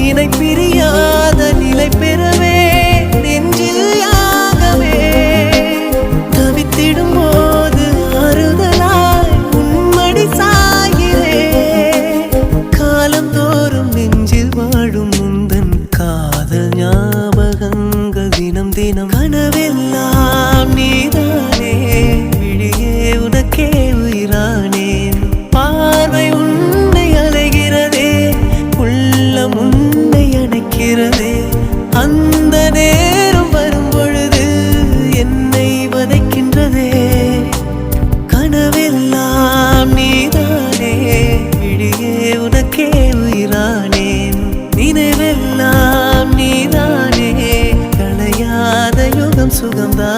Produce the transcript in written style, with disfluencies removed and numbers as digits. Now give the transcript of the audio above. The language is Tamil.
இணை பிரியாத நிலை பெறவே நெஞ்சில் யாகவே தவித்திடும் போது ஆறுதலாய் உன்மடி சாயிரே காலம் தோறும் நெஞ்சில் வாழும் முந்தன் காதல் ஞாபகங்கள் தினம் தினம் கனவெல்லாம் நீதானே விழியே உனக்கே உயிரானேன் பார்வை உன்னை அலைகிறதே உள்ளம் உன்னை அணைக்கிறதே அந்த நேரம் வரும் பொழுது என்னை வதைக்கின்றதே கனவெல்லாம் நீதானே விழியே உனக்கே உயிரானேன் நினைவெல்லாம் நீதானே களையாத யுகம் சுகம்தான்